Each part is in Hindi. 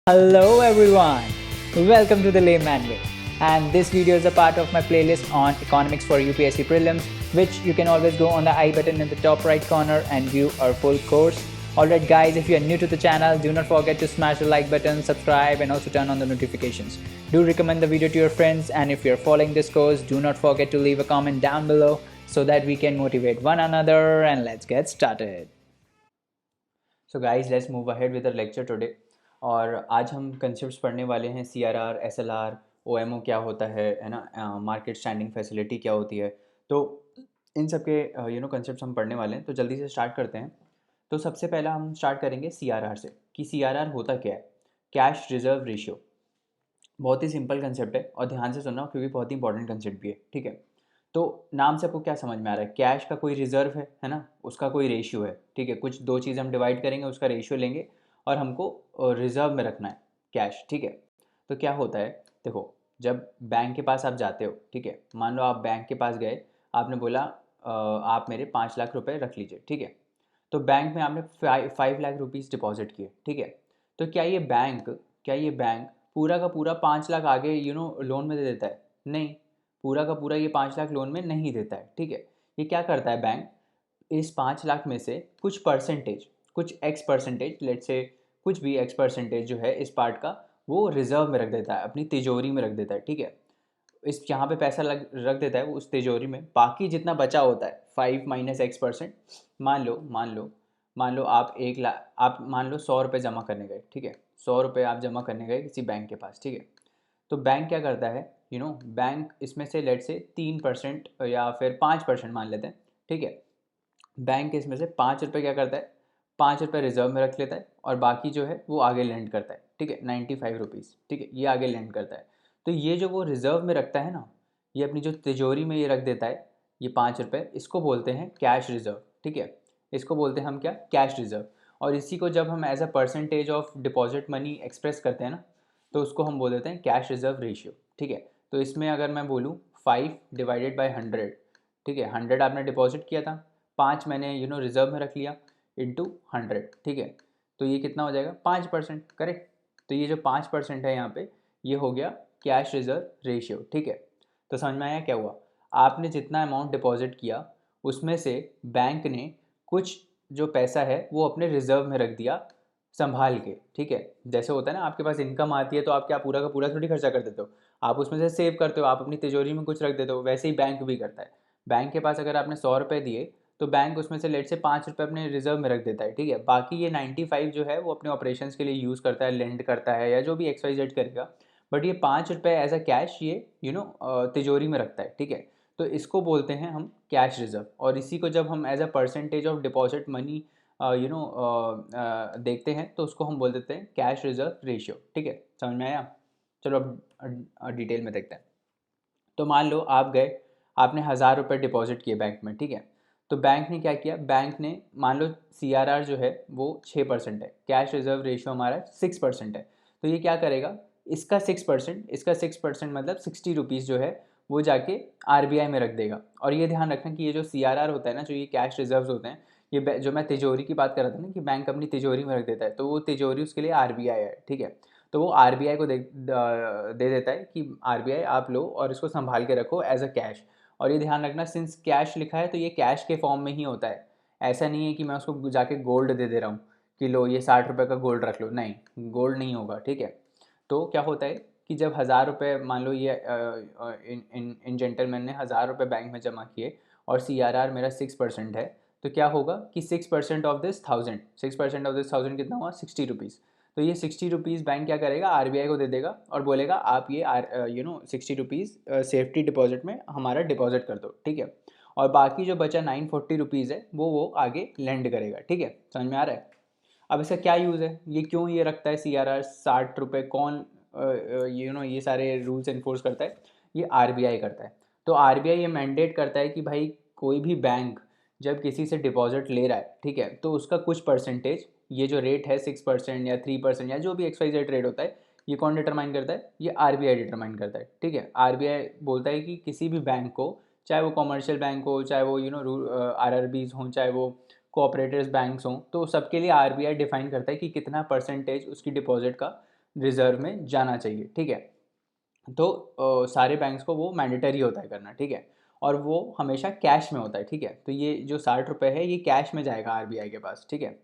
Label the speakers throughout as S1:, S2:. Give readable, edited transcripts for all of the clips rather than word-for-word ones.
S1: Hello everyone, welcome to the Layman Way, and this video is a part of my playlist on economics for UPSC prelims, which you can always go on the I button in the top right corner and view our full course. Alright guys, if you are new to the channel, do not forget to smash the like button, subscribe and also turn on the notifications. Do recommend the video to your friends, and if you are following this course, do not forget to leave a comment down below so that we can motivate one another, and let's get started.
S2: So guys let's move ahead with the lecture today. और आज हम कंसेप्ट्स पढ़ने वाले हैं CRR, SLR, OMO क्या होता है ना, मार्केट स्टैंडिंग फैसिलिटी क्या होती है। तो इन सब के कंसेप्ट्स हम पढ़ने वाले हैं, तो जल्दी से स्टार्ट करते हैं। तो सबसे पहला हम स्टार्ट करेंगे CRR से कि CRR होता क्या है। कैश रिजर्व रेशियो, बहुत ही सिंपल कंसेप्ट है और ध्यान से सुनना क्योंकि बहुत ही इंपॉर्टेंट कंसेप्ट भी है। ठीक है, तो नाम से आपको क्या समझ में आ रहा है, कैश का कोई रिजर्व है ना, उसका कोई रेशियो है। ठीक है, कुछ दो चीज़ हम डिवाइड करेंगे, उसका रेशियो लेंगे और हमको रिजर्व में रखना है कैश। ठीक है, तो क्या होता है, देखो जब बैंक के पास आप जाते हो, ठीक है, मान लो आप बैंक के पास गए, आपने बोला आप मेरे 5 लाख रुपए रख लीजिए। ठीक है, तो बैंक में आपने 5 लाख रुपीज़ डिपॉजिट किए। ठीक है, तो क्या ये बैंक पूरा का पूरा 5 लाख आगे लोन में दे देता है? नहीं, पूरा का पूरा ये 5 लाख लोन में नहीं देता है। ठीक है, ये क्या करता है बैंक, इस 5 लाख में से कुछ परसेंटेज, कुछ एक्स परसेंटेज, लेट से कुछ भी एक्स परसेंटेज जो है इस पार्ट का, वो रिजर्व में रख देता है, अपनी तिजोरी में रख देता है। ठीक है, इस यहाँ पे पैसा रख देता है वो उस तिजोरी में। बाकी जितना बचा होता है 5 - X%, मान लो आप 1 लाख, आप मान लो 100 रुपये जमा करने गए। ठीक है, 100 रुपये आप जमा करने गए किसी बैंक के पास। ठीक है, तो बैंक क्या करता है, बैंक इसमें से लेट से 3% या फिर 5% मान लेते हैं। ठीक है, बैंक इसमें से 5 रुपये क्या करता है, 5 रुपये रिजर्व में रख लेता है और बाकी जो है वो आगे लेंड करता है। ठीक है, 95 रुपीज़। ठीक है, ये आगे लेंड करता है। तो ये जो वो रिजर्व में रखता है ना, ये अपनी जो तिजोरी में ये रख देता है, ये 5 रुपये, इसको बोलते हैं कैश रिजर्व। ठीक है, इसको बोलते हैं हम क्या, कैश रिजर्व। और इसी को जब हम as a percentage of deposit money express करते हैं ना, तो उसको हम बोल देते हैं कैश रिजर्व रेशियो। ठीक है, तो इसमें अगर मैं बोलूँ 5/100, ठीक है, 100 आपने डिपॉजिट किया था, 5 मैंने रिजर्व में रख लिया, इंटू 100। ठीक है, तो ये कितना हो जाएगा, 5%। करेक्ट, तो ये जो 5% है यहाँ पे, ये हो गया कैश रिजर्व रेशियो। ठीक है, तो समझ में आया क्या हुआ, आपने जितना अमाउंट डिपॉजिट किया उसमें से बैंक ने कुछ जो पैसा है वो अपने रिजर्व में रख दिया संभाल के। ठीक है, जैसे होता है ना, आपके पास इनकम आती है तो आप क्या पूरा का पूरा थोड़ी खर्चा कर देते हो, आप उसमें से सेव करते हो, आप अपनी तिजोरी में कुछ रख देते हो। वैसे ही बैंक भी करता है। बैंक के पास अगर आपने 100 रुपये दिए, तो बैंक उसमें से लेट से 5 रुपये अपने रिजर्व में रख देता है। ठीक है, बाकी ये 95 जो है वो अपने ऑपरेशंस के लिए यूज़ करता है, लेंड करता है या जो भी XYZ करेगा। बट ये 5 रुपये एज अ कैश ये तिजोरी में रखता है। ठीक है, तो इसको बोलते हैं हम कैश रिजर्व। और इसी को जब हम as a percentage of deposit money देखते हैं, तो उसको हम बोल देते हैं कैश रिजर्व रेशियो। ठीक है, समझ में आया। चलो अब डिटेल में देखते हैं। तो मान लो आप गए, आपने 1000 रुपये डिपॉजिट किए बैंक में। ठीक है, तो बैंक ने क्या किया, बैंक ने मान लो CRR जो है वो 6% है, कैश रिजर्व रेशियो हमारा 6% है। तो ये क्या करेगा, इसका 6% मतलब 60 रुपीज़ जो है वो जाके RBI में रख देगा। और ये ध्यान रखना कि ये जो CRR होता है ना, जो ये कैश रिजर्व्स होते हैं, ये जो मैं तिजोरी की बात कर रहा था ना कि बैंक अपनी तिजोरी में रख देता है, तो वो तिजोरी उसके लिए RBI है। ठीक है, तो वो RBI को दे देता है कि RBI आप लो और इसको संभाल के रखो एज अ कैश। और ये ध्यान रखना, सिंस कैश लिखा है तो ये कैश के फॉर्म में ही होता है। ऐसा नहीं है कि मैं उसको जाके गोल्ड दे दे रहा हूँ कि लो ये 60 रुपये का गोल्ड रख लो, नहीं, गोल्ड नहीं होगा। ठीक है, तो क्या होता है कि जब 1000 रुपये मान लो ये इन जेंटलमैन ने 1000 रुपये बैंक में जमा किए और CRR मेरा 6% है, तो क्या होगा कि 6% ऑफ दिस 1000, 6% ऑफ दिस 1000 कितना हुआ, 60 रुपीज़। तो ये 60 रुपीज़ बैंक क्या करेगा, RBI को दे देगा और बोलेगा आप ये 60 रुपीज़ सेफ्टी डिपॉजिट में हमारा डिपॉजिट कर दो। ठीक है, और बाकी जो बचा 940 रुपीज़ है वो आगे लेंड करेगा। ठीक है, समझ में आ रहा है। अब इसका क्या यूज़ है, ये क्यों ये रखता है CRR 60 रुपये, कौन ये सारे रूल्स इन्फोर्स करता है, ये RBI करता है। तो RBI ये मैंडेट करता है कि भाई कोई भी बैंक जब किसी से डिपॉजिट ले रहा है, ठीक है, तो उसका कुछ परसेंटेज, ये जो रेट है 6% या 3% या जो भी XYZ रेट होता है, ये कौन डिटरमाइन करता है, ये RBI डिटरमाइन करता है। ठीक है, RBI बोलता है कि किसी भी बैंक को, चाहे वो कॉमर्शियल बैंक हो, चाहे वो RRBs हों, चाहे वो कोऑपरेटिव बैंक्स हों, तो सबके लिए RBI डिफाइन करता है कि कितना परसेंटेज उसकी डिपॉजिट का रिजर्व में जाना चाहिए, ठीक है। तो सारे बैंक्स को वो मैंडेटरी होता है करना, ठीक है। और वो हमेशा कैश में होता है, ठीक है। तो ये जो 60 रुपये है ये कैश में जाएगा आरबीआई के पास, ठीक है।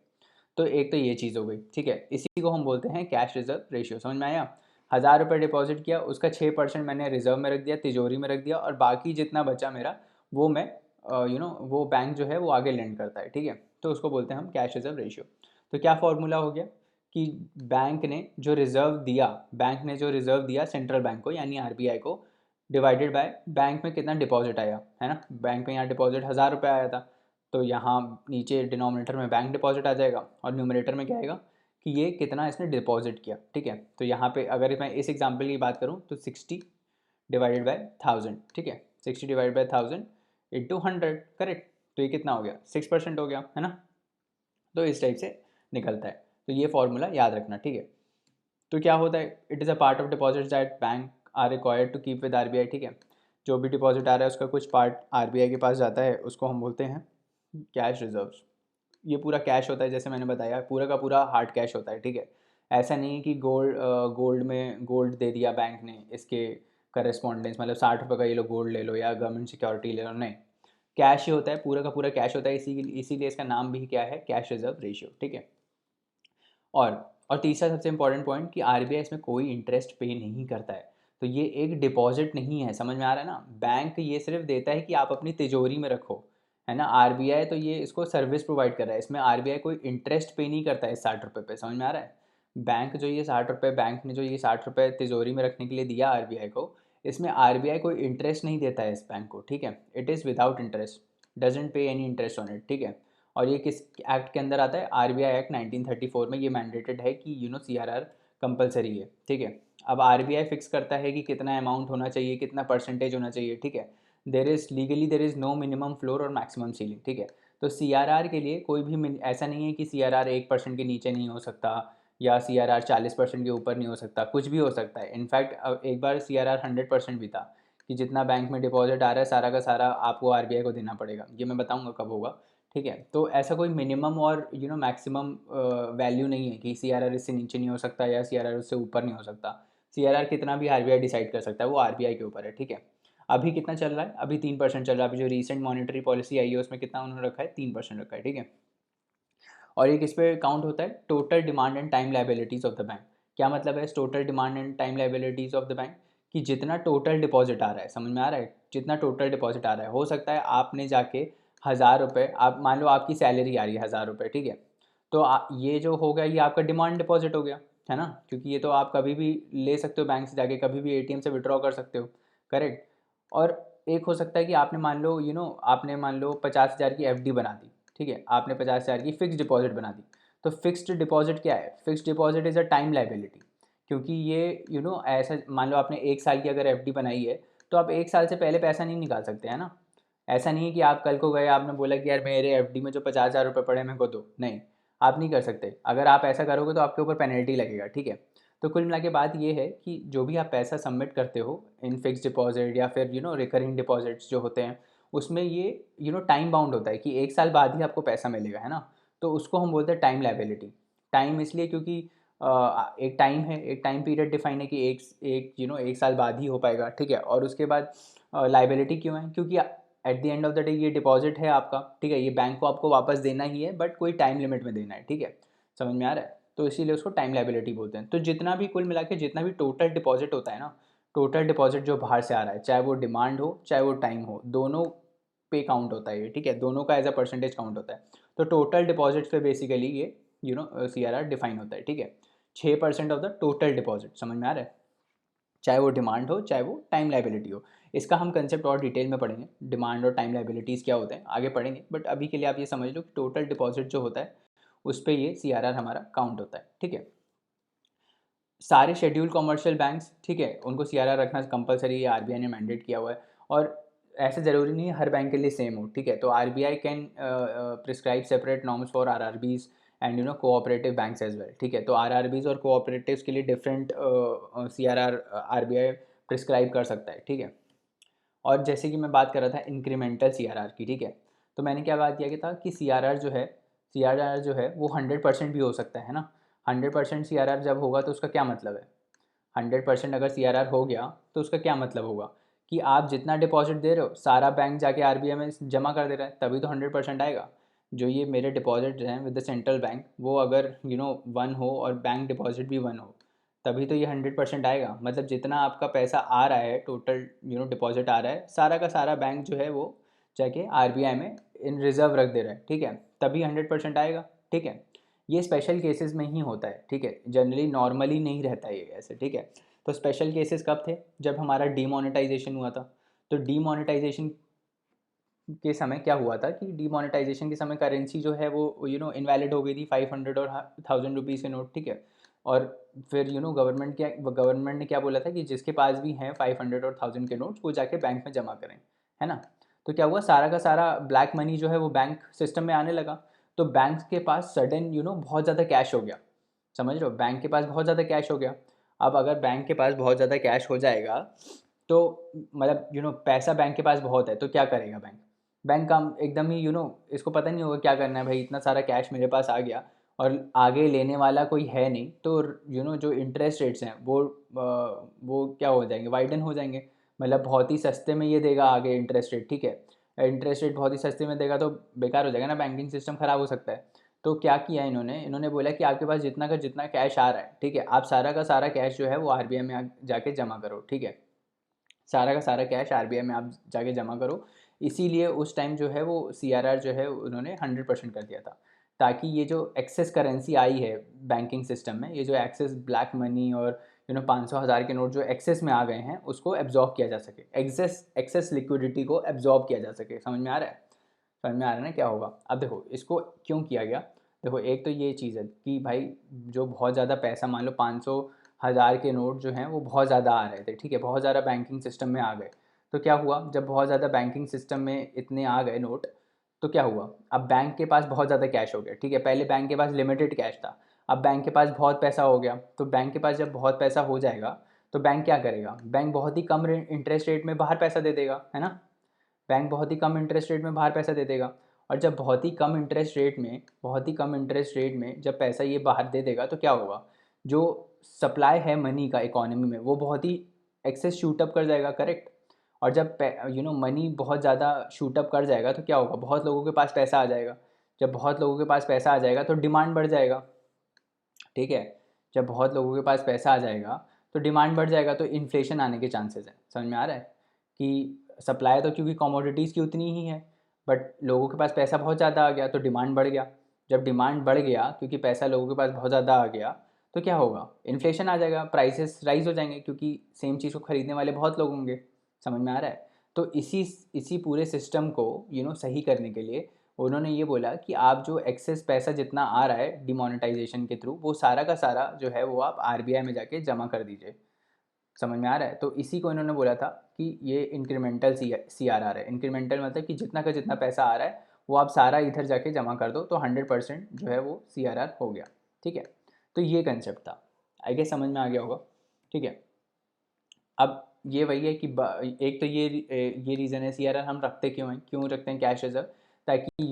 S2: तो एक तो ये चीज़ हो गई, ठीक है। इसी को हम बोलते हैं कैश रिजर्व रेशियो, समझ में आया। 1000 रुपये डिपॉजिट किया, उसका 6% मैंने रिजर्व में रख दिया, तिजोरी में रख दिया, और बाकी जितना बचा मेरा वो मैं वो बैंक जो है वो आगे लेंड करता है, ठीक है। तो उसको बोलते हैं हम कैश रिजर्व रेशियो। तो क्या फॉर्मूला हो गया कि बैंक ने जो रिजर्व दिया सेंट्रल बैंक को यानी आरबीआई को, डिवाइडेड बाय बैंक में कितना डिपॉजिट आया है ना। बैंक में यहाँ डिपॉजिट 1000 रुपये आया था, तो यहाँ नीचे डिनोमिनेटर में बैंक डिपॉजिट आ जाएगा और न्यूमरेटर में क्या आएगा कि ये कितना इसने डिपॉजिट किया, ठीक है। तो यहाँ पे अगर मैं इस एग्जांपल की बात करूँ तो 60 डिवाइडेड बाय 1000, ठीक है। 60 डिवाइडेड बाय 1000 इंटू 100, करेक्ट। तो ये कितना हो गया, 6% हो गया, है ना। तो इस टाइप से निकलता है। तो ये फॉर्मूला याद रखना, ठीक है। तो क्या होता है, it is a part of deposit that bank are required to keep with RBI, ठीक है। जो भी डिपॉजिट आ रहा है उसका कुछ पार्ट आरबीआई के पास जाता है, उसको हम बोलते हैं कैश रिजर्व्स। ये पूरा कैश होता है, जैसे मैंने बताया पूरा का पूरा हार्ड कैश होता है, ठीक है। ऐसा नहीं है कि गोल्ड दे दिया बैंक ने इसके करस्पॉन्डेंस, मतलब 60 रुपये का ये लो गोल्ड ले लो या गवर्नमेंट सिक्योरिटी ले लो, नहीं। कैश ही होता है, पूरा का पूरा कैश होता है, इसीलिए इसका नाम भी क्या है, कैश रिजर्व रेशियो, ठीक है। और तीसरा सबसे इंपॉर्टेंट पॉइंट कि आरबीआई इसमें कोई इंटरेस्ट पे नहीं करता है। तो ये एक डिपॉजिट नहीं है, समझ में आ रहा है ना। बैंक ये सिर्फ देता है कि आप अपनी तिजोरी में रखो, है ना। आरबीआई तो ये इसको सर्विस प्रोवाइड कर रहा है, इसमें आरबीआई कोई इंटरेस्ट पे नहीं करता है 60 रुपये पे, समझ में आ रहा है। बैंक ने जो ये 60 रुपये तिजोरी में रखने के लिए दिया आरबीआई को, इसमें आरबीआई कोई इंटरेस्ट नहीं देता है इस बैंक को, ठीक है। It is without interest, doesn't पे एनी इंटरेस्ट ऑन इट, ठीक है। और ये किस एक्ट के अंदर आता है, आरबीआई एक्ट 1934 में ये मैंडेटेड है कि सीआरआर कंपलसरी है, ठीक है। अब आरबीआई फिक्स करता है कि कितना अमाउंट होना चाहिए, कितना परसेंटेज होना चाहिए, ठीक है। There is no minimum floor और मैक्सिमम सीलिंग, ठीक है। तो सीआरआर के लिए कोई भी ऐसा नहीं है कि सीआरआर 1% के नीचे नहीं हो सकता या सीआरआर 40% के ऊपर नहीं हो सकता, कुछ भी हो सकता है। इनफैक्ट एक बार सीआरआर 100% भी था कि जितना बैंक में डिपॉजिट आ रहा है सारा का सारा आपको आरबीआई को देना पड़ेगा। ये मैं बताऊंगा कब होगा, ठीक है। तो ऐसा कोई मिनिमम और मैक्सिमम वैल्यू नहीं है कि सीआरआर इससे नीचे नहीं हो सकता या सीआरआर उससे ऊपर नहीं हो सकता। सीआरआर कितना भी आरबीआई डिसाइड कर सकता है, वो आरबीआई के ऊपर है, ठीक है। अभी कितना चल रहा है, अभी 3% चल रहा है। अभी जो रिसेंट मॉनेटरी पॉलिसी आई है उसमें कितना उन्होंने रखा है, 3% रखा है, ठीक है। और ये किस पे काउंट होता है, total demand and time liabilities of the bank. क्या मतलब है total demand and time liabilities of the bank, कि जितना टोटल डिपॉजिट आ रहा है, समझ में आ रहा है, जितना टोटल डिपॉजिट आ रहा है। हो सकता है आपने जाके 1000 रुपये, आप मान लो आपकी सैलरी आ रही है 1000 रुपये, ठीक है। तो ये जो हो गया ये आपका डिमांड डिपॉजिट हो गया, है ना। क्योंकि ये तो आप कभी भी ले सकते हो बैंक से जाके, कभी भी एटीएम से विड्रॉ कर सकते हो, करेक्ट। और एक हो सकता है कि आपने मान लो आपने मान लो 50,000 की एफडी बना दी, ठीक है। आपने 50,000 की फिक्स डिपॉजिट बना दी। तो फिक्स्ड डिपॉजिट क्या है, fixed deposit is a time liability. क्योंकि ये ऐसा मान लो आपने 1 साल की अगर एफडी बनाई है, तो आप 1 साल से पहले पैसा नहीं निकाल सकते, है ना। ऐसा नहीं है कि आप कल को गए आपने बोला कि यार मेरे एफडी में जो 50,000 रुपये पड़े मेरे को दो, नहीं, आप नहीं कर सकते। अगर आप ऐसा करोगे तो आपके ऊपर पेनल्टी लगेगा, ठीक है। तो कुल मिला के बात ये है कि जो भी आप पैसा सबमिट करते हो इन फिक्स डिपॉजिट या फिर रिकरिंग डिपॉजिट्स जो होते हैं, उसमें ये टाइम बाउंड होता है कि 1 साल बाद ही आपको पैसा मिलेगा, है ना। तो उसको हम बोलते हैं टाइम लाइबिलिटी। टाइम इसलिए क्योंकि एक टाइम है, एक टाइम पीरियड डिफाइन है कि एक एक 1 साल बाद ही हो पाएगा, ठीक है। और उसके बाद लाइबिलिटी क्यों है, क्योंकि at the end of the day ये डिपॉजिट है आपका, ठीक है। ये बैंक को आपको वापस देना ही है, बट कोई टाइम लिमिट में देना है, ठीक है। समझ में आ रहा है। तो इसीलिए उसको टाइम लाइबिलिटी बोलते हैं। तो जितना भी कुल मिला के जितना भी टोटल डिपॉजिट होता है ना, टोटल डिपॉजिट जो बाहर से आ रहा है, चाहे वो डिमांड हो चाहे वो टाइम हो, दोनों पे काउंट होता है ये, ठीक है। दोनों का एज अ परसेंटेज काउंट होता है। तो टोटल डिपॉजिट पे बेसिकली ये सीआरआर डिफाइन होता है, ठीक है। 6% ऑफ द टोटल डिपॉजिट, समझ में आ रहा है। चाहे वो डिमांड हो चाहे वो टाइम लाइबिलिटी हो। इसका हम कंसेप्ट और डिटेल में पढ़ेंगे, डिमांड और टाइम लाइबिलिटीज़ क्या होते हैं आगे पढ़ेंगे। बट अभी के लिए आप ये समझ लो कि टोटल डिपॉजिट जो होता है उस पर ये सीआरआर हमारा काउंट होता है, ठीक है। सारे शेड्यूल कमर्शियल बैंक्स, ठीक है, उनको सीआरआर रखना कंपलसरी है, आरबीआई ने मैंडेट किया हुआ है। और ऐसे ज़रूरी नहीं है हर बैंक के लिए सेम हो, ठीक है। तो RBI can prescribe separate norms for RRBs and cooperative banks as well, ठीक है। तो आरआरबीज और कोऑपरेटिव्स के लिए डिफरेंट सीआरआर आरबीआई प्रिस्क्राइब कर सकता है, ठीक है। और जैसे कि मैं बात कर रहा था इंक्रीमेंटल सीआरआर की, ठीक है। तो मैंने क्या बात किया कि था कि सीआरआर जो है वो 100% भी हो सकता है ना। 100% CRR जब होगा तो उसका क्या मतलब है? 100% अगर CRR हो गया तो उसका क्या मतलब होगा कि आप जितना डिपॉजिट दे रहे हो सारा बैंक जाके RBI में जमा कर दे रहा है, तभी तो 100% आएगा। जो ये मेरे डिपॉजिट हैं विद द सेंट्रल बैंक, वो अगर 1 हो और बैंक डिपॉजिट भी 1 हो, तभी तो ये 100% आएगा। मतलब जितना आपका पैसा आ रहा है टोटल, डिपॉजिट आ रहा है, सारा का सारा बैंक जो है वो जाके RBI में इन रिजर्व रख दे रहा है, ठीक है, तभी 100% आएगा। ठीक है, ये स्पेशल केसेस में ही होता है, ठीक है, जनरली नॉर्मली नहीं रहता ये ऐसे, ठीक है। तो स्पेशल केसेस कब थे? जब हमारा डीमोनेटाइजेशन हुआ था। तो डीमोनेटाइजेशन के समय क्या हुआ था कि डीमोनेटाइजेशन के समय करेंसी जो है वो इनवैलिड हो गई थी, 500 और 1000 रुपीज़ के नोट, ठीक है। और फिर गवर्नमेंट ने क्या बोला था कि जिसके पास भी हैं 500 और 1000 के नोट्स वो जाके बैंक में जमा करें, है ना। तो क्या हुआ, सारा का सारा ब्लैक मनी जो है वो बैंक सिस्टम में आने लगा। तो बैंक के पास सडन बहुत ज़्यादा कैश हो गया, समझ रहे हो, बैंक के पास बहुत ज़्यादा कैश हो गया। अब अगर बैंक के पास बहुत ज़्यादा कैश हो जाएगा तो मतलब पैसा बैंक के पास बहुत है, तो क्या करेगा बैंक? बैंक का एकदम ही इसको पता नहीं होगा क्या करना है, भाई इतना सारा कैश मेरे पास आ गया और आगे लेने वाला कोई है नहीं, तो जो इंटरेस्ट रेट्स हैं वो क्या हो जाएंगे, वाइडन हो जाएंगे। मतलब बहुत ही सस्ते में ये देगा आगे इंटरेस्ट रेट, ठीक है, इंटरेस्ट रेट बहुत ही सस्ते में देगा तो बेकार हो जाएगा ना, बैंकिंग सिस्टम ख़राब हो सकता है। तो क्या किया इन्होंने बोला कि आपके पास जितना का जितना कैश आ रहा है, ठीक है, आप सारा का सारा कैश जो है वो RBI में जाके जमा करो, ठीक है, सारा का सारा कैश RBI में आप जाके जमा करो। इसीलिए उस टाइम जो है वो CRR जो है उन्होंने 100% कर दिया था, ताकि ये जो एक्सेस करेंसी आई है बैंकिंग सिस्टम में, ये जो एक्सेस ब्लैक मनी और 500 1000 के नोट जो एक्सेस में आ गए हैं उसको एब्जॉर्ब किया जा सके, एक्सेस लिक्विडिटी को एब्जॉर्ब किया जा सके। समझ में आ रहा है? समझ में आ रहा है ना क्या होगा? अब देखो इसको क्यों किया गया। देखो एक तो ये चीज़ है कि भाई जो बहुत ज़्यादा पैसा, मान लो 500 1000 के नोट जो हैं वो बहुत ज़्यादा आ रहे थे, ठीक है, बहुत ज़्यादा बैंकिंग सिस्टम में आ गए। तो क्या हुआ, जब बहुत ज़्यादा बैंकिंग सिस्टम में इतने आ गए नोट, तो क्या हुआ, अब बैंक के पास बहुत ज़्यादा कैश हो गया, ठीक है, पहले बैंक के पास लिमिटेड कैश था, अब बैंक के पास बहुत पैसा हो गया। तो बैंक के पास जब बहुत पैसा हो जाएगा तो बैंक क्या करेगा, बैंक बहुत ही कम इंटरेस्ट रेट में बाहर पैसा दे देगा, है ना। बैंक बहुत ही कम इंटरेस्ट रेट में बाहर पैसा दे देगा। और जब बहुत ही कम इंटरेस्ट रेट में जब पैसा ये बाहर दे देगा तो क्या होगा, जो सप्लाई है मनी का इकोनॉमी में वो बहुत ही एक्सेस शूटअप कर जाएगा, करेक्ट। और जब मनी बहुत ज़्यादा शूटअप कर जाएगा तो क्या होगा, बहुत लोगों के पास पैसा आ जाएगा। जब बहुत लोगों के पास पैसा आ जाएगा तो डिमांड बढ़ जाएगा, ठीक है। जब बहुत लोगों के पास पैसा आ जाएगा तो डिमांड बढ़ जाएगा, तो इन्फ्लेशन आने के चांसेस हैं। समझ में आ रहा है कि सप्लाई तो क्योंकि कमोडिटीज़ की उतनी ही है, बट लोगों के पास पैसा बहुत ज़्यादा आ गया तो डिमांड बढ़ गया। जब डिमांड बढ़ गया क्योंकि पैसा लोगों के पास बहुत ज़्यादा आ गया तो क्या होगा, इन्फ्लेशन आ जाएगा, प्राइसेस राइज हो जाएंगे क्योंकि सेम चीज़ को ख़रीदने वाले बहुत लोग होंगे। समझ में आ रहा है? तो इसी पूरे सिस्टम को सही करने के लिए उन्होंने ये बोला कि आप जो एक्सेस पैसा जितना आ रहा है डिमोनेटाइजेशन के थ्रू, वो सारा का सारा जो है वो आप RBI में जाके जमा कर दीजिए। समझ में आ रहा है? तो इसी को इन्होंने बोला था कि ये इंक्रीमेंटल CRR है। इंक्रीमेंटल मतलब कि जितना का जितना पैसा आ रहा है वो आप सारा इधर जाके जमा कर दो तो 100% जो है वो CRR हो गया, ठीक है। तो ये कंसेप्ट था, आई गेस समझ में आ गया होगा, ठीक है। अब ये वही है कि एक तो ये रीज़न है CRR हम रखते क्यों रखते हैं कैश रिजर्व, ताकि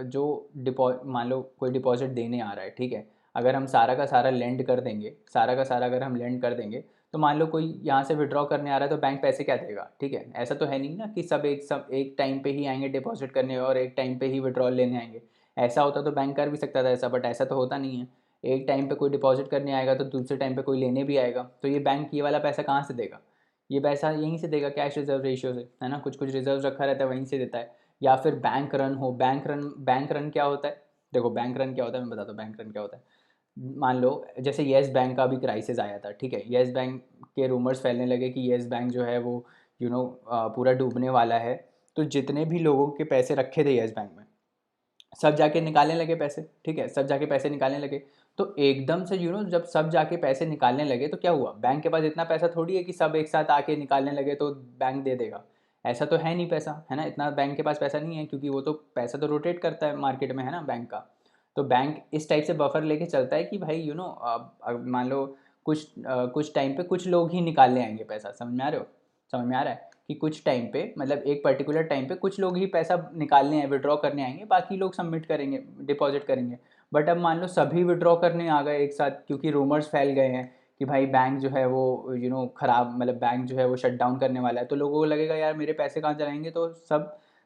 S2: जो मान लो कोई डिपॉजिट देने आ रहा है, ठीक है, अगर हम सारा का सारा लेंड कर देंगे, सारा का सारा अगर हम लेंड कर देंगे, तो मान लो कोई यहाँ से विड्रॉ करने आ रहा है तो बैंक पैसे क्या देगा, ठीक है। ऐसा तो है नहीं ना कि सब एक टाइम पे ही आएंगे डिपॉजिट करने और एक टाइम पे ही विड्रॉल लेने आएंगे। ऐसा होता तो बैंक कर भी सकता था ऐसा, बट ऐसा तो होता नहीं है। एक टाइम पे कोई डिपॉजिट करने आएगा तो दूसरे टाइम पे कोई लेने भी आएगा, तो ये बैंक ये वाला पैसा कहाँ से देगा, ये पैसा यहीं से देगा कैश रिजर्व रेशियो से, है ना, कुछ कुछ रिजर्व रखा रहता है वहीं से देता है। या फिर बैंक रन क्या होता है, देखो बैंक रन क्या होता है मैं बताता हूँ, बैंक रन क्या होता है। मान लो जैसे येस बैंक का भी क्राइसिस आया था, ठीक है, येस बैंक के रूमर्स फैलने लगे कि येस बैंक जो है वो पूरा डूबने वाला है। तो जितने भी लोगों के पैसे रखे थे येस बैंक में सब जाके निकालने लगे पैसे, ठीक है, सब जाके पैसे निकालने लगे। तो एकदम से जब सब जाके पैसे निकालने लगे तो क्या हुआ, बैंक के पास इतना पैसा थोड़ी है कि सब एक साथ आके निकालने लगे तो बैंक दे देगा। ऐसा तो है नहीं पैसा, है ना, इतना बैंक के पास पैसा नहीं है क्योंकि वो तो पैसा तो रोटेट करता है मार्केट में, है ना, बैंक का। तो बैंक इस टाइप से बफर लेके चलता है कि भाई मान लो कुछ टाइम पे कुछ लोग ही निकालने आएंगे पैसा। समझ में आ रहे हो? समझ में आ रहा है कि कुछ टाइम पे मतलब एक पर्टिकुलर टाइम पे कुछ लोग ही पैसा निकालने आए, विड्रॉ करने आएंगे, बाकी लोग सबमिट करेंगे, डिपॉजिट करेंगे। बट अब मान लो सभी विड्रॉ करने आ गए एक साथ, क्योंकि रूमर्स फैल गए हैं कि भाई बैंक जो है वो ख़राब, मतलब बैंक जो है वो शट डाउन करने वाला है, तो लोगों को लगेगा यार मेरे पैसे कहाँ जाएंगे, तो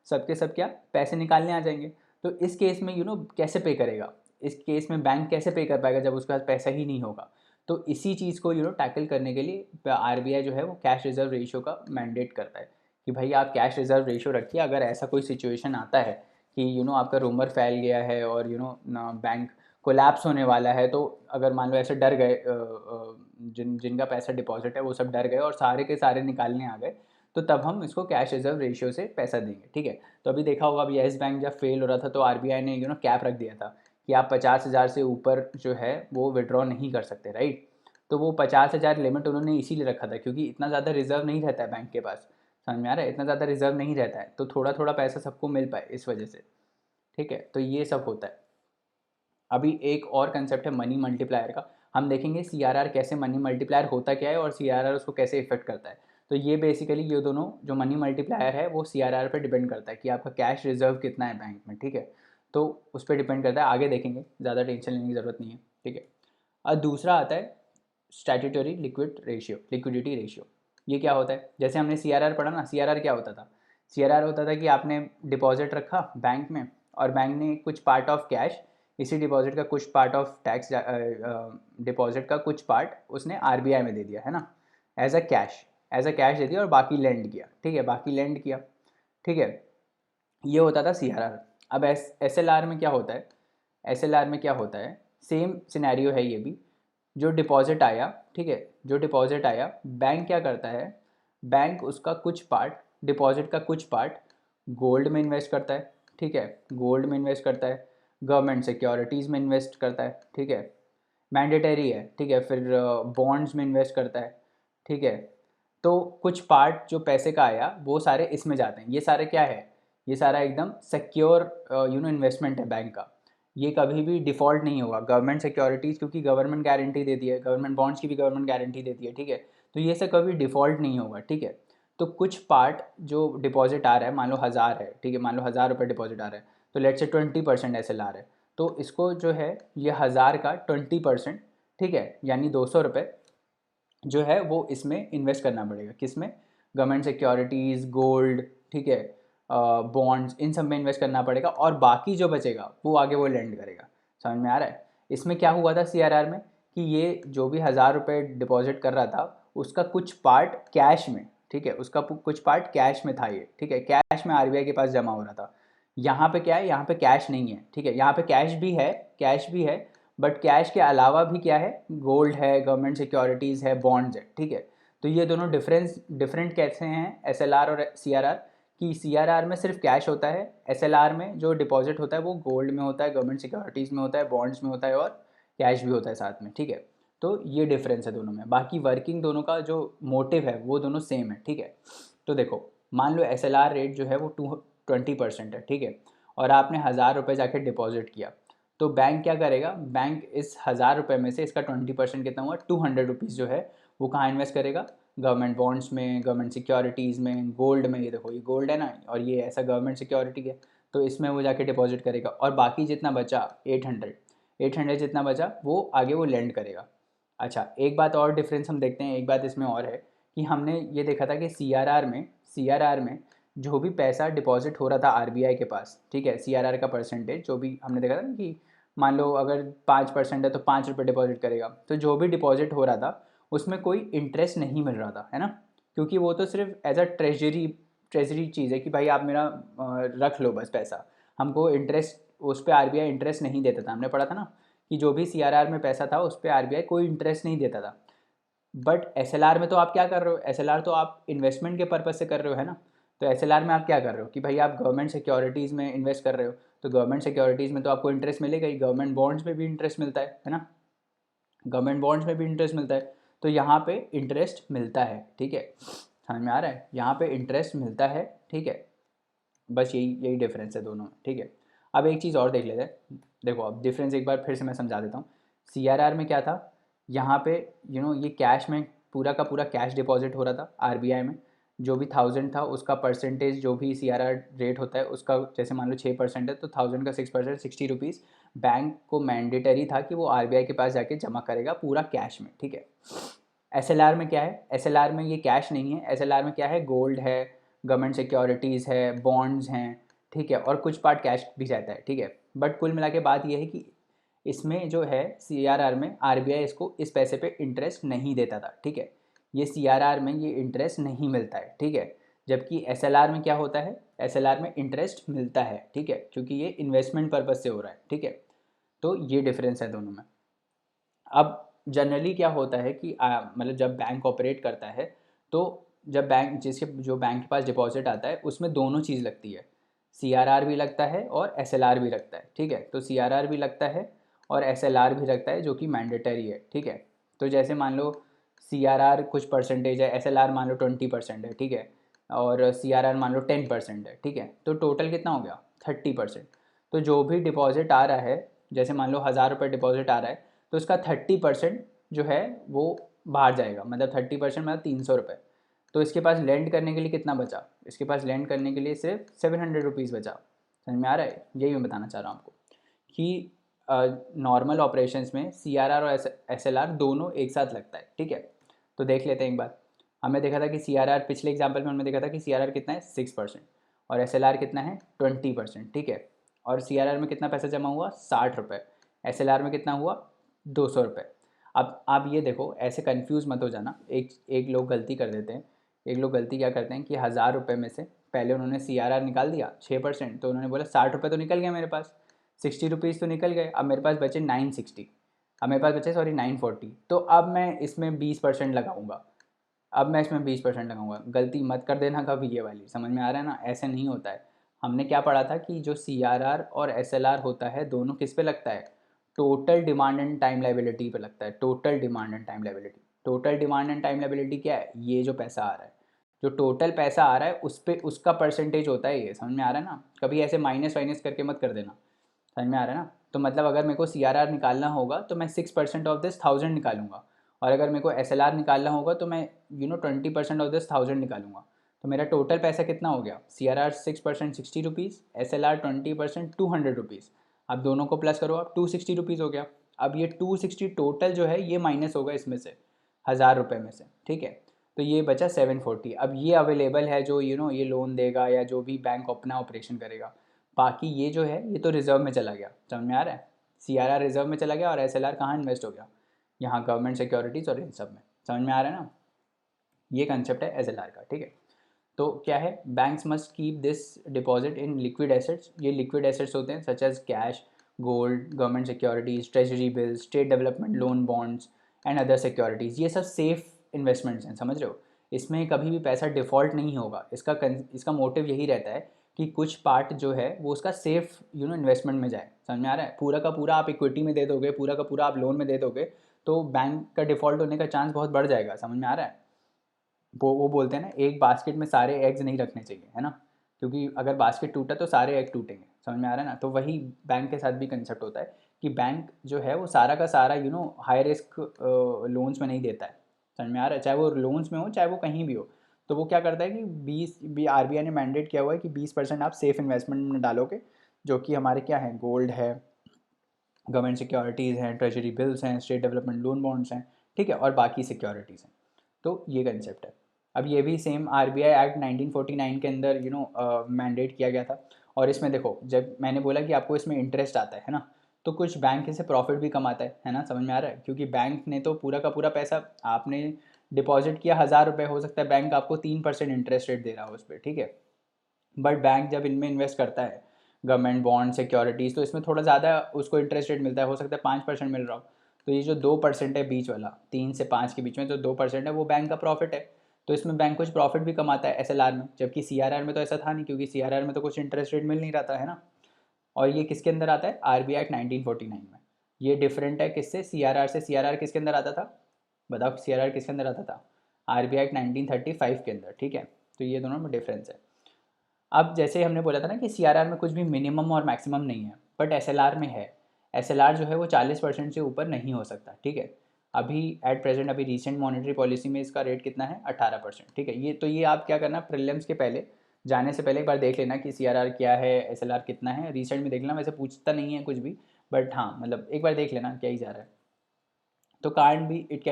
S2: सबके सब क्या पैसे निकालने आ जाएंगे। तो इस केस में कैसे पे करेगा, इस केस में बैंक कैसे पे कर पाएगा जब उसके पास पैसा ही नहीं होगा। तो इसी चीज़ को टैकल करने के लिए आरबीआई जो है वो कैश रिजर्व रेशियो का मैंडेट करता है कि भाई आप कैश रिजर्व रेशियो रखिए। अगर ऐसा कोई सिचुएशन आता है कि आपका रूमर फैल गया है और बैंक कोलैप्स होने वाला है, तो अगर मान लो ऐसे डर गए, जिनका पैसा डिपॉजिट है वो सब डर गए और सारे के सारे निकालने आ गए, तो तब हम इसको कैश रिजर्व रेशियो से पैसा देंगे, ठीक है। तो अभी देखा होगा, अभी येस बैंक जब फेल हो रहा था तो आरबीआई ने कैप रख दिया था कि आप 50,000 से ऊपर जो है वो विड्रॉ नहीं कर सकते, राइट। तो वो 50,000 लिमिट उन्होंने इसीलिए रखा था क्योंकि इतना ज़्यादा रिजर्व नहीं रहता है बैंक के पास, समझ में आ रहा है, इतना ज़्यादा रिजर्व नहीं रहता है, तो थोड़ा थोड़ा पैसा सबको मिल पाए इस वजह से, ठीक है। तो ये सब होता है। अभी एक और कंसेप्ट है मनी मल्टीप्लायर का, हम देखेंगे सीआरआर कैसे मनी मल्टीप्लायर होता क्या है और सीआरआर उसको कैसे इफेक्ट करता है। तो ये बेसिकली ये दोनों जो मनी मल्टीप्लायर है वो सीआरआर पे डिपेंड करता है कि आपका कैश रिजर्व कितना है बैंक में, ठीक है। तो उस पर डिपेंड करता है, आगे देखेंगे, ज़्यादा टेंशन लेने की ज़रूरत नहीं है, ठीक है। और दूसरा आता है statutory liquid ratio, liquidity ratio. ये क्या होता है, जैसे हमने सीआरआर पढ़ा ना, सीआरआर क्या होता था, सीआरआर होता था कि आपने डिपॉजिट रखा बैंक में और बैंक ने कुछ पार्ट ऑफ कैश, इसी डिपॉजिट का कुछ पार्ट ऑफ टैक्स, डिपॉजिट का कुछ पार्ट उसने आरबीआई में दे दिया है ना, एज अ कैश दे दिया और बाकी लेंड किया, ठीक है, बाकी लेंड किया, ठीक है। ये होता था सीआरआर। अब एसएलआर में क्या होता है, एसएलआर में क्या होता है, सेम सिनेरियो है ये भी। जो डिपॉजिट आया, ठीक है, जो डिपॉजिट आया बैंक क्या करता है, बैंक उसका कुछ पार्ट, डिपॉजिट का कुछ पार्ट गोल्ड में इन्वेस्ट करता है, ठीक है, गोल्ड में इन्वेस्ट करता है, गवर्नमेंट सिक्योरिटीज़ में इन्वेस्ट करता है, ठीक है, मैंडेटरी है, ठीक है, फिर बॉन्ड्स में इन्वेस्ट करता है, ठीक है। तो कुछ पार्ट जो पैसे का आया वो सारे इसमें जाते हैं, ये सारे क्या है, ये सारा एकदम सिक्योर इन्वेस्टमेंट है बैंक का, ये कभी भी डिफ़ॉल्ट नहीं होगा। गवर्नमेंट सिक्योरिटीज़ क्योंकि गवर्नमेंट गारंटी देती है, गवर्नमेंट बॉन्ड्स की भी गवर्नमेंट गारंटी देती है, ठीक है। तो ये सब कभी डिफ़ॉल्ट नहीं होगा, ठीक है। तो कुछ पार्ट जो डिपॉजिट आ रहा है, मान लो 1000 है, ठीक है, मान लो 1000 रुपये डिपॉजिट आ रहा है, तो लेट से 20% SLR है, तो इसको जो है ये 1000 का 20%, ठीक है, यानी 200 रुपये जो है वो इसमें इन्वेस्ट करना पड़ेगा, किस में, गवर्नमेंट सिक्योरिटीज़, गोल्ड, ठीक है, बॉन्ड्स, इन सब में इन्वेस्ट करना पड़ेगा और बाकी जो बचेगा वो आगे वो लेंड करेगा। समझ में आ रहा है। इसमें क्या हुआ था सीआरआर में कि ये जो भी 1000 रुपये डिपॉजिट कर रहा था उसका कुछ पार्ट कैश में, ठीक है, उसका कुछ पार्ट कैश में था ये, ठीक है, कैश में आरबीआई के पास जमा हो रहा था। यहाँ पे क्या है, यहाँ पे कैश नहीं है, ठीक है, यहाँ पे कैश भी है, कैश भी है, बट कैश के अलावा भी क्या है, गोल्ड है, गवर्नमेंट सिक्योरिटीज़ है, बॉन्ड्स है, ठीक है। तो ये दोनों डिफरेंट कैसे हैं एसएलआर और सीआरआर, कि सीआरआर में सिर्फ कैश होता है, एसएलआर में जो डिपॉजिट होता है वो गोल्ड में होता है, गवर्नमेंट सिक्योरिटीज़ में होता है, बॉन्ड्स में होता है और कैश भी होता है साथ में, ठीक है। तो ये डिफरेंस है दोनों में, बाकी वर्किंग दोनों का जो मोटिव है वो दोनों सेम है, ठीक है। तो देखो, मान लो SLR रेट जो है वो 20% है, ठीक है, और आपने 1000 रुपये जाके डिपॉजिट किया, तो बैंक क्या करेगा, बैंक इस 1000 रुपये में से इसका 20% कितना हुआ, 200 रुपीज़ जो है वो कहाँ इन्वेस्ट करेगा, गवर्नमेंट बॉन्ड्स में, गवर्नमेंट सिक्योरिटीज़ में, गोल्ड में, ये देखो ये गोल्ड है ना और ये ऐसा गवर्नमेंट सिक्योरिटी है, तो इसमें वो जाके डिपॉजिट करेगा और बाकी जितना बचा 800 जितना बचा वो आगे वो लेंड करेगा। अच्छा, एक बात और डिफरेंस हम देखते हैं, एक बात इसमें और है कि हमने ये देखा था कि सीआरआर में जो भी पैसा डिपॉजिट हो रहा था आरबीआई के पास, ठीक है, सीआरआर का परसेंटेज जो भी हमने देखा था ना कि मान लो अगर 5% है तो 5 रुपये डिपॉजिट करेगा, तो जो भी डिपॉजिट हो रहा था उसमें कोई इंटरेस्ट नहीं मिल रहा था, है ना, क्योंकि वो तो सिर्फ एज अ ट्रेजरी चीज़ है कि भाई आप मेरा रख लो बस पैसा, हमको इंटरेस्ट उस पर आरबीआई इंटरेस्ट नहीं देता था, हमने पढ़ा था ना कि जो भी सीआरआर में पैसा था उस पर आरबीआई कोई इंटरेस्ट नहीं देता था। बट एसएलआर में तो आप क्या कर रहे हो, एसएलआर तो आप इन्वेस्टमेंट के पर्पज़ से कर रहे हो, है ना। तो एसएलआर में आप क्या कर रहे हो कि भाई आप गवर्नमेंट सिक्योरिटीज़ में इन्वेस्ट कर रहे हो, तो गवर्नमेंट सिक्योरिटीज़ में तो आपको इंटरेस्ट मिलेगा ही, गवर्नमेंट बॉन्ड्स में भी इंटरेस्ट मिलता है ना, गवर्नमेंट बॉन्ड्स में भी इंटरेस्ट मिलता है, तो यहाँ पे इंटरेस्ट मिलता है, ठीक है, समझ में आ रहा है, यहाँ पे इंटरेस्ट मिलता है, ठीक है। बस यही यही डिफरेंस है दोनों में, ठीक है। अब एक चीज़ और देख लेते हैं, देखो अब डिफरेंस एक बार फिर से मैं समझा देता हूँ। सीआरआर में क्या था, यहाँ पे ये कैश में पूरा का पूरा कैश डिपॉजिट हो रहा था आरबीआई में, जो भी 1000 था उसका परसेंटेज जो भी सीआरआर रेट होता है उसका, जैसे मान लो 6% है तो 1000 का 6%, 60 रुपीज़ बैंक को मैंडेटरी था कि वो आरबीआई के पास जाके जमा करेगा पूरा कैश में, ठीक है। एसएलआर में क्या है, एसएलआर में ये कैश नहीं है, एसएलआर में क्या है, गोल्ड है, गवर्नमेंट सिक्योरिटीज़ है, बॉन्ड्स हैं, ठीक है, और कुछ पार्ट कैश भी रहता है, ठीक है। बट कुल मिला के बात ये है कि इसमें जो है सीआरआर में आरबीआई इसको इस पैसे पे इंटरेस्ट नहीं देता था, ठीक है। ये सीआरआर में ये इंटरेस्ट नहीं मिलता है, ठीक है। जबकि एसएलआर में क्या होता है, एसएलआर में इंटरेस्ट मिलता है, ठीक है, क्योंकि ये इन्वेस्टमेंट पर्पज से हो रहा है, ठीक है। तो ये डिफरेंस है दोनों में। अब जनरली क्या होता है कि मतलब जब बैंक ऑपरेट करता है तो जब बैंक जिसके जो बैंक के पास डिपॉजिट आता है उसमें दोनों चीज़ लगती है, सीआरआर भी लगता है और एसएलआर भी लगता है, ठीक है। तो सीआरआर भी लगता है और एसएलआर भी लगता है जो कि मैंडेटरी है, ठीक है। तो जैसे मान लो सीआरआर कुछ परसेंटेज है, एसएलआर मान लो 20% है, ठीक है, और सीआरआर मान लो 10% है, ठीक है। तो टोटल कितना हो गया, 30%। तो जो भी डिपॉजिट आ रहा है, जैसे मान लो 1000 रुपये डिपॉजिट आ रहा है, तो उसका 30% जो है वो बाहर जाएगा, मतलब 30% मतलब 300 रुपये। तो इसके पास लैंड करने के लिए कितना बचा, इसके पास लैंड करने के लिए सिर्फ 700 रुपीज़ बचा। समझ में आ रहा है, यही मैं बताना चाह रहा हूँ आपको कि नॉर्मल ऑपरेशंस में सीआरआर और एसएलआर दोनों एक साथ लगता है, ठीक है। तो देख लेते हैं एक बार। हमने देखा था कि सीआरआर, पिछले एग्जाम्पल में हमने देखा था कि सीआरआर कितना है 6% और एसएलआर कितना है 20%, ठीक है। और सीआरआर में कितना पैसा जमा हुआ, 60 रुपये। एसएलआर में कितना हुआ, 200 रुपये। अब आप ये देखो, ऐसे कंफ्यूज मत हो जाना। एक लोग गलती कर देते हैं, एक लोग गलती क्या करते हैं कि 1000 रुपये में से पहले उन्होंने सीआरआर निकाल दिया 6%, तो उन्होंने बोला 60 रुपये तो निकल गया मेरे पास, 60 रुपीज़ तो निकल गए, अब मेरे पास बचे 960, अब मेरे पास बचे सॉरी 940, तो अब मैं इसमें 20% लगाऊंगा, अब मैं इसमें 20% लगाऊंगा। गलती मत कर देना कभी ये वाली, समझ में आ रहा है ना, ऐसे नहीं होता है। हमने क्या पढ़ा था कि जो सीआरआर और एसएलआर होता है दोनों किस पे लगता है, total demand and time liability पे लगता है, total demand and time liability. Total demand and time liability क्या है, ये जो पैसा आ रहा है, जो टोटल पैसा आ रहा है उस पर उसका परसेंटेज होता है ये, समझ में आ रहा है ना। कभी ऐसे माइनस वाइनस करके मत कर देना, समझ में आ रहा है ना। तो मतलब अगर मेरे को सीआरआर निकालना होगा तो मैं 6% ऑफ दिस 1000 निकालूंगा, और अगर मेरे को एसएलआर निकालना होगा तो मैं 20% ऑफ दिस 1000 निकालूंगा। तो मेरा टोटल पैसा कितना हो गया, सीआरआर 6% 60 रुपीज़, एसएलआर 20% 200 रुपीज़। अब दोनों को प्लस करो, अब 260 रुपीज़ हो गया। अब ये 260 टोटल जो है ये माइनस होगा इसमें से 1000 रुपये में से, ठीक है। तो ये बचा 740। अब ये अवेलेबल है जो ये लोन देगा या जो भी बैंक अपना ऑपरेशन करेगा। बाकी ये जो है ये तो रिजर्व में चला गया, समझ में आ रहा है। सीआरआर रिजर्व में चला गया और एसएलआर कहाँ इन्वेस्ट हो गया, यहाँ गवर्नमेंट सिक्योरिटीज़ और इन सब में, समझ में आ रहा है ना। ये कंसेप्ट है एसएलआर का, ठीक है। तो क्या है, banks must keep this deposit in liquid assets. ये लिक्विड एसेट्स होते हैं such as cash, gold, government securities, treasury bills, state development loan bonds and other securities. ये सब सेफ इन्वेस्टमेंट्स हैं, समझ रहे हो। इसमें कभी भी पैसा डिफ़ॉल्ट नहीं होगा। इसका मोटिव यही रहता है कि कुछ पार्ट जो है वो उसका सेफ इन्वेस्टमेंट में जाए, समझ में आ रहा है। पूरा का पूरा आप इक्विटी में दे दोगे, पूरा का पूरा आप लोन में दे दोगे, तो बैंक का डिफ़ॉल्ट होने का चांस बहुत बढ़ जाएगा, समझ में आ रहा है। वो बोलते हैं ना, एक बास्केट में सारे एग्स नहीं रखने चाहिए, है ना, क्योंकि अगर बास्केट टूटा तो सारे एग टूटेंगे, समझ में आ रहा है ना। तो वही बैंक के साथ भी कंसेप्ट होता है कि बैंक जो है वो सारा का सारा हाई रिस्क लोन्स में नहीं देता है, समझ में आ रहा है, चाहे वो लोन्स में हो चाहे वो कहीं भी हो। तो वो क्या करता है कि 20 आरबीआई ने मैंडेट किया हुआ है कि 20% आप सेफ इन्वेस्टमेंट में डालोगे, जो कि हमारे क्या है, गोल्ड है, गवर्नमेंट सिक्योरिटीज़ हैं, ट्रेजरी बिल्स हैं, स्टेट डेवलपमेंट लोन बॉन्ड्स हैं, ठीक है, और बाकी सिक्योरिटीज़ हैं। तो ये कंसेप्ट है। अब ये भी सेम आरबीआई एक्ट 1949 के अंदर मैंडेट किया गया था। और इसमें देखो, जब मैंने बोला कि आपको इसमें इंटरेस्ट आता है ना, तो कुछ बैंक इससे प्रॉफिट भी कमाता है ना, समझ में आ रहा है। क्योंकि बैंक ने तो पूरा का पूरा पैसा आपने डिपॉजिट किया 1000 रुपये, हो सकता है बैंक आपको 3% इंटरेस्ट रेट दे रहा हो उस पर, ठीक है। बट बैंक जब इनमें इन्वेस्ट करता है, गवर्नमेंट बॉन्ड सिक्योरिटीज़, तो इसमें थोड़ा ज़्यादा उसको इंटरेस्ट रेट मिलता है, हो सकता है 5% मिल रहा हो। तो ये जो 2% है बीच वाला, 3 से 5 के बीच में जो 2% है वो बैंक का प्रॉफिट है। तो इसमें बैंक कुछ प्रॉफिट भी कमाता है एसएलआर में, जबकि सीआरआर में तो ऐसा था नहीं, क्योंकि सीआरआर में तो कुछ इंटरेस्ट रेट मिल नहीं रहा था, है ना। और ये किसके अंदर आता है, आरबीआई एक्ट 1949 में। ये डिफरेंट है किससे, सीआरआर से। सीआरआर किसके अंदर आता था, बताओ सीआरआर किसके अंदर आता था, आरबीआई एक्ट 1935 के अंदर, ठीक है। तो ये दोनों में डिफरेंस है। अब जैसे हमने बोला था ना कि सीआरआर में कुछ भी मिनिमम और मैक्सिमम नहीं है, बट एसएलआर में है। एसएलआर जो है वो 40% से ऊपर नहीं हो सकता, ठीक है। अभी एट प्रेजेंट, अभी रिसेंट मॉनेटरी पॉलिसी में इसका रेट कितना है, 18%, ठीक है। ये आप क्या करना, प्रीलिम्स के पहले जाने से पहले एक बार देख लेना कि सीआरआर क्या है, एसएलआर कितना है, रिसेंट में देख लेना। वैसे पूछता नहीं है कुछ भी, बट हाँ मतलब एक बार देख लेना क्या ही जा रहा है। तो can't be it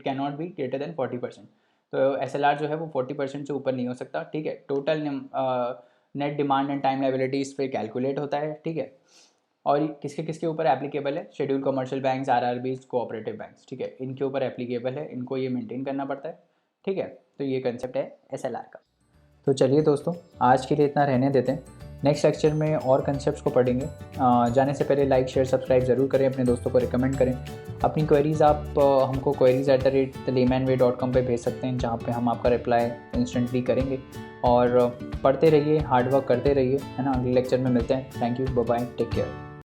S2: can not be greater than 40%। तो SLR जो है वो 40% से ऊपर नहीं हो सकता, ठीक है। Total net demand and time liability इस पर कैलकुलेट होता है, ठीक है। और किसके किसके ऊपर एप्लीकेबल है, schedule commercial banks, RRBs, cooperative banks, ठीक है, इनके ऊपर एप्लीकेबल है, इनको ये मेंटेन करना पड़ता है, ठीक है। तो ये कंसेप्ट है SLR का। तो चलिए दोस्तों, आज के लिए इतना रहने देते हैं। नेक्स्ट लेक्चर में और कंसेप्ट्स को पढ़ेंगे। जाने से पहले लाइक शेयर सब्सक्राइब ज़रूर करें, अपने दोस्तों को रिकमेंड करें। अपनी क्वेरीज़ आप हमको queries@thelaymanway.com पे भेज सकते हैं, जहाँ पे हम आपका रिप्लाई इंस्टेंटली करेंगे। और पढ़ते रहिए, हार्ड वर्क करते रहिए, है ना। अगले लेक्चर में मिलते हैं। Thank you, bye bye, take care.